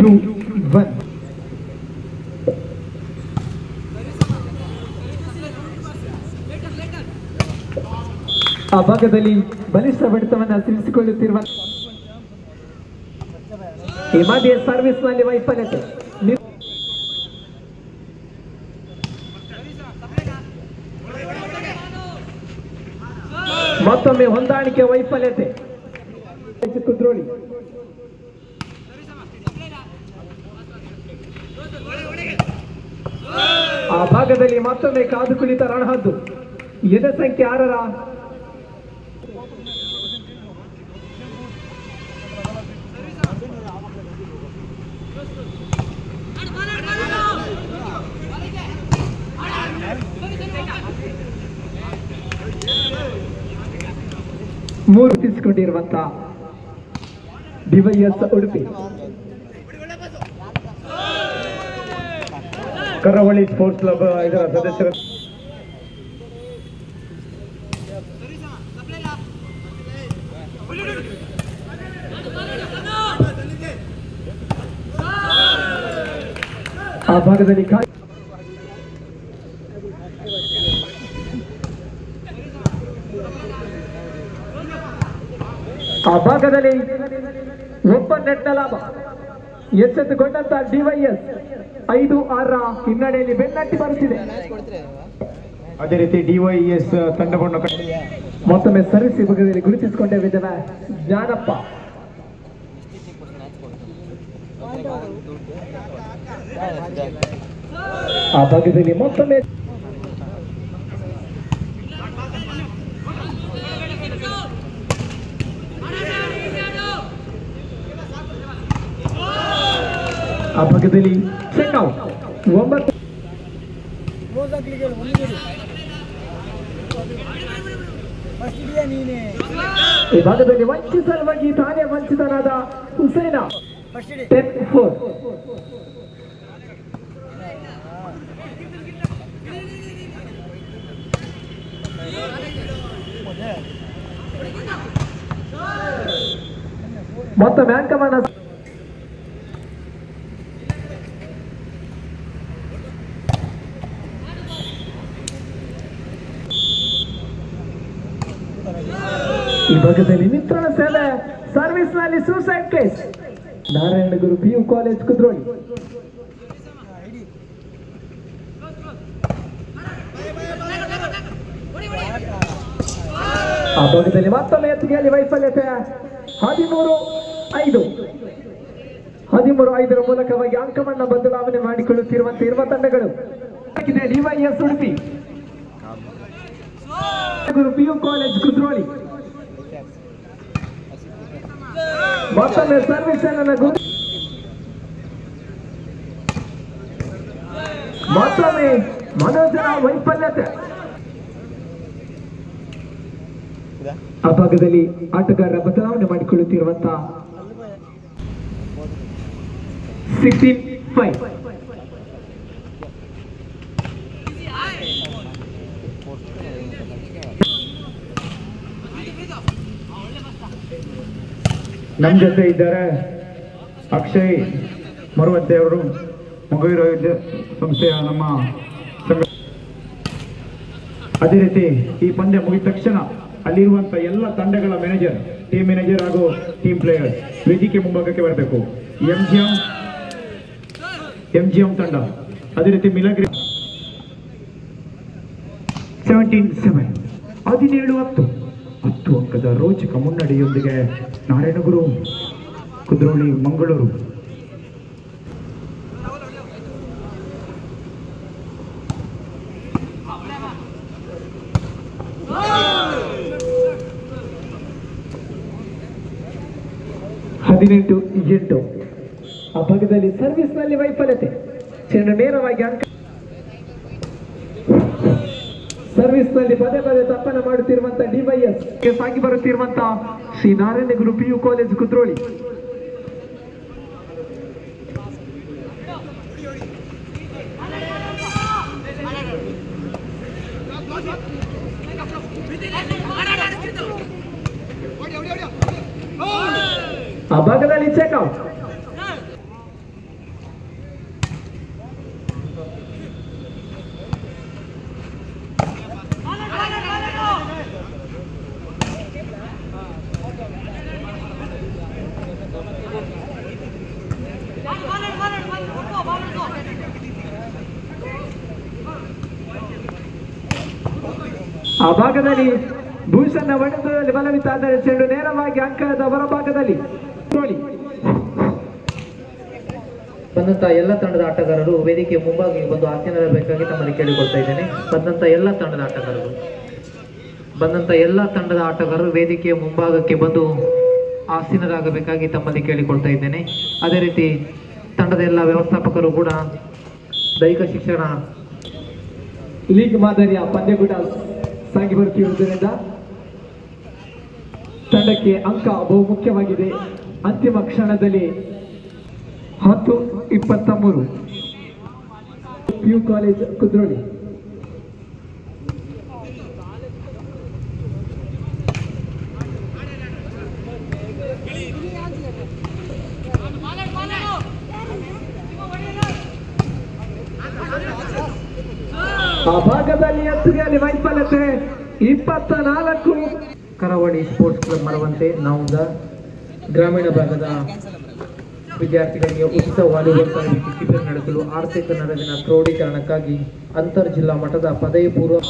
2-1. ಆ ಭಾಗದಲ್ಲಿ ಬಲಿಷ್ಠ ಬಡಿತವನ್ನು ತಿಳಿಸಿಕೊಳ್ಳುತ್ತಿರುವ ಈ ಮಧ್ಯೆ ಸರ್ವಿಸ್ನಲ್ಲಿ ವೈಫಲ್ಯತೆ. ಮತ್ತೊಮ್ಮೆ ಹೊಂದಾಣಿಕೆ ವೈಫಲ್ಯತೆ. ಕುದ್ರೋಳಿ ಆ ಭಾಗದಲ್ಲಿ ಮತ್ತೊಮ್ಮೆ ಕಾದು ಕುಳಿತ ರಣಹದ್ದು. ಎದೆ ಸಂಖ್ಯೆ 6ರ ಮೂರು ತಿಳಿಸಿಕೊಂಡಿರುವಂತಹ ಡಿವೈಎಸ್ ಉಡುಪಿ. ಕರಾವಳಿ ಸ್ಪೋರ್ಟ್ಸ್ ಕ್ಲಬ್ ಇದರ ಸದಸ್ಯರು ಆ ಭಾಗದಲ್ಲಿ ಒಬ್ಬ ನೆಟ್ನ ಲಾಭ ಎಚ್ಚೆತ್ತುಕೊಂಡಂತ ಡಿವೈಎಸ್ 5-6 ಹಿನ್ನಡೆಯಲ್ಲಿ ಬೆನ್ನಟ್ಟಿ ಬರುತ್ತಿದೆ. ಅದೇ ರೀತಿ ಡಿವೈಎಸ್ ತಂಡವನ್ನು ಮತ್ತೊಮ್ಮೆ ಸರ್ವಿಸ್ ವಿಭಾಗದಲ್ಲಿ ಗುರುತಿಸಿಕೊಂಡ ವಿಧವ ಜ್ಞಾನಪ್ಪ. ಆ ಭಾಗದಲ್ಲಿ ಮತ್ತೊಮ್ಮೆ ಆ ಭಾಗದಲ್ಲಿ ಚೆಕ್ಔಟ್ 9. ಈ ಭಾಗದಲ್ಲಿ ವಂಚಿಸಲ್ವಾಗಿ ತಾನೇ ವಂಚಿತನಾದ ಹುಸೇನ 10-4. ಮತ್ತೊಮ್ಮೆ ಅಂಕಮಾನ ಈ ಭಾಗದಲ್ಲಿ ಮಿತ್ರನ ಸೇವೆ ಸರ್ವಿಸ್ನಲ್ಲಿ suicide case. Narayanaguru PU college Kudroli. ಆ ಭಾಗದಲ್ಲಿ ಮತ್ತೊಮ್ಮೆ ಎತ್ತಿಗೆಯಲ್ಲಿ ವೈಫಲ್ಯತೆ. 13-5ರ ಮೂಲಕವಾಗಿ ಅಂಕವನ್ನು ಬದಲಾವಣೆ ಮಾಡಿಕೊಳ್ಳುತ್ತಿರುವಂತೆ ಇರುವ ತಂಡಗಳು DYS Udupi, PU college Kudroli. ಮತ್ತೊಮ್ಮೆ ಸರ್ವಿಸ್ ಮತ್ತೊಮ್ಮೆ ಮನೋಜನ ವೈಫಲ್ಯತೆ. ಆ ಭಾಗದಲ್ಲಿ ಆಟಗಾರರ ಬದಲಾವಣೆ ಮಾಡಿಕೊಳ್ಳುತ್ತಿರುವಂತಹ 16-5. ನಮ್ಮ ಜೊತೆ ಇದ್ದಾರೆ ಅಕ್ಷಯ್ ಮರುವಂತೆ ಅವರು, ಮೊಗವೀರ ಸಂಸ್ಥೆಯ ನಮ್ಮ ಸಂಘ. ಅದೇ ರೀತಿ ಈ ಪಂದ್ಯ ಮುಗಿದ ತಕ್ಷಣ ಅಲ್ಲಿರುವಂತ ಎಲ್ಲ ತಂಡಗಳ ಮ್ಯಾನೇಜರ್, ಟೀಮ್ ಮ್ಯಾನೇಜರ್ ಹಾಗೂ ಟೀಮ್ ಪ್ಲೇಯರ್ಸ್ ವೇದಿಕೆ ಮುಂಭಾಗಕ್ಕೆ ಬರಬೇಕು. MGM ತಂಡ, ಅದೇ ರೀತಿ ಮಿಲಗ್ರಿ 17-7 17-10 ಅಂಕದ ರೋಚಕ ಮುನ್ನಡೆಯೊಂದಿಗೆ ನಾರಾಯಣಗುರು ಕುದ್ರೋಳಿ ಮಂಗಳೂರು. ಆ ಭಾಗದಲ್ಲಿ ಸರ್ವಿಸ್ನಲ್ಲಿ ವೈಫಲ್ಯತೆ. ನೇರವಾಗಿ ಅಂಕ ಸರ್ವಿಸ್ನಲ್ಲಿ ಪದೇ ಪದೇ ತಪ್ಪನ್ನು ಮಾಡುತ್ತಿರುವಂತಹ ಡಿವೈಎಸ್ ಸಾಗಿ ಬರುತ್ತಿರುವಂತಹ ಶ್ರೀ ನಾರಾಯಣಗುರು PU ಕಾಲೇಜ್ ಕುದ್ರೋಳಿ. ಆ ಭಾಗದಲ್ಲಿ ಚೆಕ್ಔಟ್. ಆ ಭಾಗದಲ್ಲಿ ಭೂಷಣ ಬಣ್ಣದಲ್ಲಿ ಬಲವಿತ ಆದರೆ ಚೆಂಡು ನೇರವಾಗಿ ಅಂಕಣದ ಹೊರಭಾಗದಲ್ಲಿ ಬಂದಂತ ಎಲ್ಲ ತಂಡದ ಆಟಗಾರರು ವೇದಿಕೆ ಮುಂಭಾಗಿಗೆ ಬಂದು ಆಸೀನರಾಗಬೇಕಾಗಿ ತಮ್ಮಲ್ಲಿ ಕೇಳಿಕೊಳ್ತಾ ಇದ್ದೇನೆ. ಬಂದಂತ ಎಲ್ಲ ತಂಡದ ಆಟಗಾರರು ವೇದಿಕೆಯ ಮುಂಭಾಗಕ್ಕೆ ಬಂದು ಆಸೀನರಾಗಬೇಕಾಗಿ ತಮ್ಮಲ್ಲಿ ಕೇಳಿಕೊಳ್ತಾ ಇದ್ದೇನೆ. ಅದೇ ರೀತಿ ತಂಡದ ಎಲ್ಲ ವ್ಯವಸ್ಥಾಪಕರು ಕೂಡ ದೈಹಿಕ ಶಿಕ್ಷಣ ಲೀಗ್ ಮಾದರಿಯ ಪಂದ್ಯಕೂಟ ಸಾಗಿ ಬರುತ್ತಿರುವುದರಿಂದ ತಂಡಕ್ಕೆ ಅಂಕ ಬಹುಮುಖ್ಯವಾಗಿದೆ. ಅಂತಿಮ ಕ್ಷಣದಲ್ಲಿ 10-23 PU ಕಾಲೇಜ್ ಕುದ್ರೋಳಿ. ಆ ಭಾಗದಲ್ಲಿ ಎತ್ತುಗೆಯಲ್ಲಿ ವೈಫಲ್ಯತೆ 24. ಕರಾವಳಿ ಸ್ಪೋರ್ಟ್ಸ್ ಕ್ಲಬ್ ಮರವಂತೆ ನಾವುದ ಗ್ರಾಮೀಣ ಭಾಗದ ವಿದ್ಯಾರ್ಥಿಗಳಿಗೆ ಉಚಿತ ವಾಲಿಬಾಲ್ ತರಬೇತಿ ಶಿಬಿರ ನಡೆಸಲು ಆರ್ಥಿಕ ನೆರವಿನ ಕ್ರೋಢೀಕರಣಕ್ಕಾಗಿ ಅಂತರ್ ಜಿಲ್ಲಾ ಮಟ್ಟದ ಪದವಿ ಪೂರ್ವ